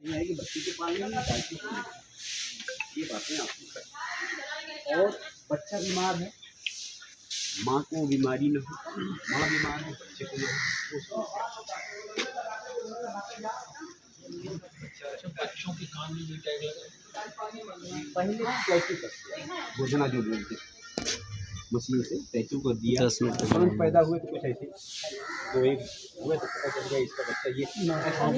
नहीं है कि बच्चे को पालने में चाहती है, ये बातें आपको। और बच्चा बीमार है, माँ को बीमारी न हो, माँ बीमार है बच्चे को न हो। बच्चों के कान में भी टैग लगा, पहले टैटू करते हैं, गोदना जो बोलते हैं, मशीन से टैटू कर दिया। 10 मिनट तुरंत पैदा हुए तो कुछ ऐसे तो एक हुए तो पता चल गया इसका बच्चा ये।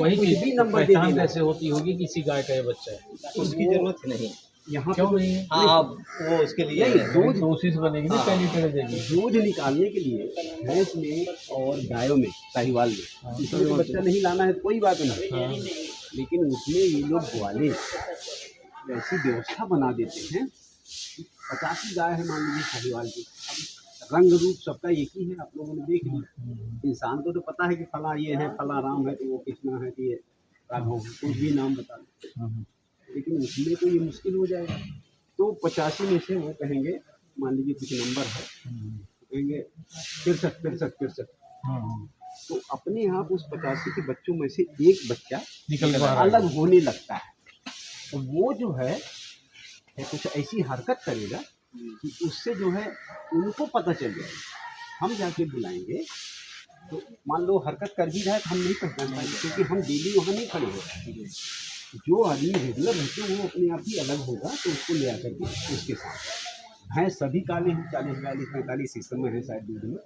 वही कुछ भी नंबर दे पहचान देना, कैसे होती होगी किसी गाय का ये बच्चा है, उसकी जरूरत नहीं है यहाँ क्यों पे। नहीं है? हाँ, वो उसके लिए दूध तो उसी से बनेगी ना, पहली तरह देगी। दूध निकालने के लिए भैंस में और गायों में, साहिवाल में, इसमें तो बच्चा नहीं लाना है तो कोई बात नहीं, लेकिन उसमें ये लोग ग्वाले ऐसी व्यवस्था बना देते हैं। 85 गाय है मान लीजिए साहिवाल की, अब रंग रूप सबका एक ही है, आप लोगों ने देख लिया। इंसान को तो पता है कि फला ये है, फला राम है, तो वो कृष्णा है, कि ये राघव है, कुछ भी नाम बता दो, लेकिन उसमें तो ये मुश्किल हो जाएगा। तो 85 में से वो कहेंगे, मान लीजिए कुछ नंबर है, तो कहेंगे 63। तो अपने आप उस 85 के बच्चों में से एक बच्चा निकल अलग होने लगता है। तो वो जो है कुछ ऐसी हरकत करेगा कि उससे जो है उनको पता चल जाएगा। हम जाके बुलाएंगे तो मान लो हरकत कर भी रहा है तो हम नहीं पहचान पाएंगे, क्योंकि हम डेली वहाँ नहीं खड़े होते। जो आदमी रेगुलर रहते हैं वो अपने आप ही अलग होगा, तो उसको ले आकर के उसके साथ। भैंस सभी काले हैं, 40 42 45 इस समय है शायद दूध में,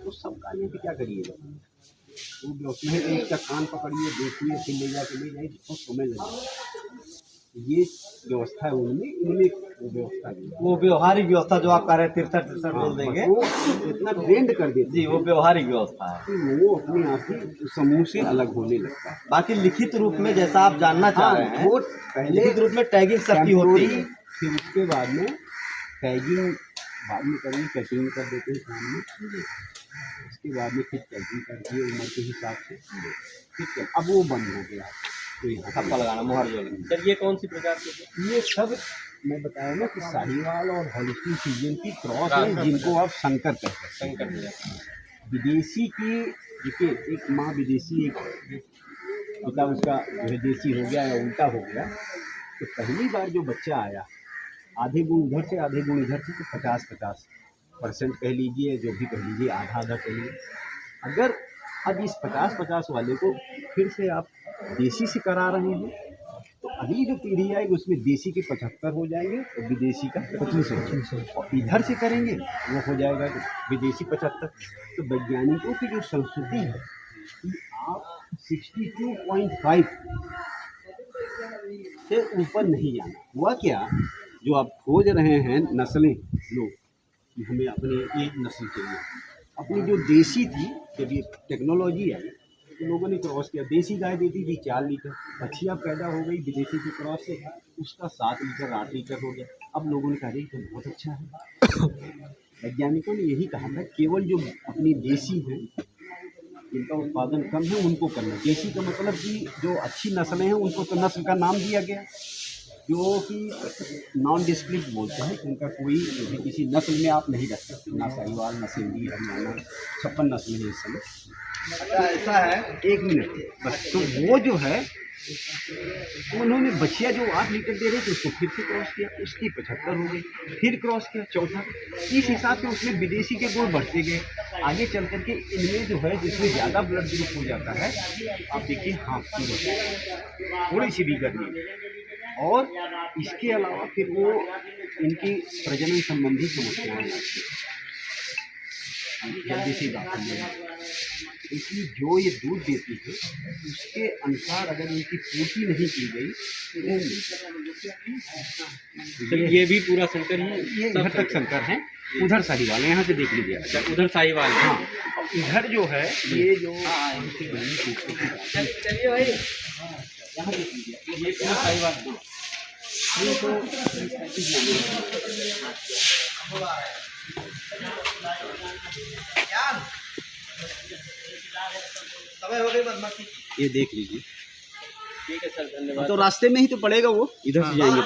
तो सब काले पे क्या करिएगा। तो उसमें एक का कान पकड़िए, देखिए, फिर ले जाके ले जाइए, बहुत समय लगेगा। ये व्यवस्था है उनमें, इनमें वो व्यवस्था नहीं है। वो व्यवहारिक व्यवस्था जो आप कह रहे हैं 63 बोल देंगे, वो इतना ट्रेंड कर देते जी वो व्यवहारिक व्यवस्था है। कि वो अपने आप ही समूह से अलग होने लगता है। बाकी लिखित रूप में जैसा आप जानना चाह रहे हैं, वो पहले लिखित रूप में टैगिंग सबकी होती है, फिर उसके बाद में टैगिंग बाद में करेंगे, कटिंग कर देते हैं सामने, उसके बाद में फिर टैगिंग कर दिए उम्र के हिसाब से, ठीक है। अब वो बंद हो गया, तो यहाँ थप्पा लगाना, मुहर जो है। सर ये कौन सी प्रकार के? ये सब मैं बताया ना कि साहिवाल और हॉलिस्टीन फ्रीजियन की क्रॉस है, जिनको आप संकर कहते हैं। विदेशी की, देखिए एक माँ विदेशी, एक पिता उसका जो है देसी हो गया या उल्टा हो गया, तो पहली बार जो बच्चा आया, आधे गुण उधर से आधे गुण इधर से, तो 50% कह लीजिए, जो भी कह लीजिए, आधा कह लीजिए। अगर अब इस 50-50 वाले को फिर से आप देसी से करा रहे हैं, तो अगली जो पीढ़ी आएगी उसमें देसी के 75 हो जाएंगे और विदेशी का 25 हो जाएगा, और इधर से करेंगे वो हो जाएगा विदेशी 75। तो वैज्ञानिकों की जो संस्कृति है कि आप 62.5 से ऊपर नहीं जाना। हुआ क्या, जो आप खोज रहे हैं नस्लें लोग कि हमें अपनी एक नस्ल चाहिए, अपनी जो देसी थी, जब ये टेक्नोलॉजी आई तो लोगों ने क्रॉस किया। देसी गाय देती थी 4 लीटर, बछिया पैदा हो गई विदेशी के क्रॉस से, उसका 7 लीटर 8 लीटर हो गया। अब लोगों ने कहा ये तो बहुत अच्छा है। वैज्ञानिकों ने यही कहा था, केवल जो अपनी देसी हैं, जिनका उत्पादन कम है, उनको करना। देसी का मतलब कि जो अच्छी नस्लें हैं उनको तो नस्ल का नाम दिया गया, जो कि नॉन डिस्प्लिट बोलते हैं, उनका कोई भी किसी नस्ल में आप नहीं रख सकते, ना साहिवाल, ना सिंधी, हरियाणा, 56 नस्लें हैं इस समय। ऐसा है। 1 मिनट बस। तो वो जो है उन्होंने बछिया जो 8 लीटर दे रहे थे उसको फिर से क्रॉस किया, उसकी 75 हो गई, फिर क्रॉस किया चौथा। इस हिसाब से उसमें विदेशी के गुण बढ़ते गए। आगे चल करके इनमें जो है जिसमें ज़्यादा ब्लड ग्रुप हो जाता है, आप देखिए हाफ की थोड़ी सी भी गर्मी, और इसके अलावा फिर वो इनकी प्रजनन संबंधी समस्याएं आती हैं, जल्दी से दाखिल नहीं। इसलिए जो ये दूध देती है उसके अनुसार अगर इनकी पूर्ति नहीं की गई तो ये भी पूरा संकर ही है, ये इधर तक संकर हैं, उधर साहिवाल है, यहाँ से देख लीजिए। अच्छा उधर साहिवाल है। हाँ, इधर जो है ये जो चलिए भाई, यहाँ देख लीजिए, ये पूरा साहिवाल है। ये तो समय हो गई बदमाशी। ये देख लीजिए। ठीक है सर, धन्यवाद। तो रास्ते में ही तो पड़ेगा, वो इधर से जाएंगे।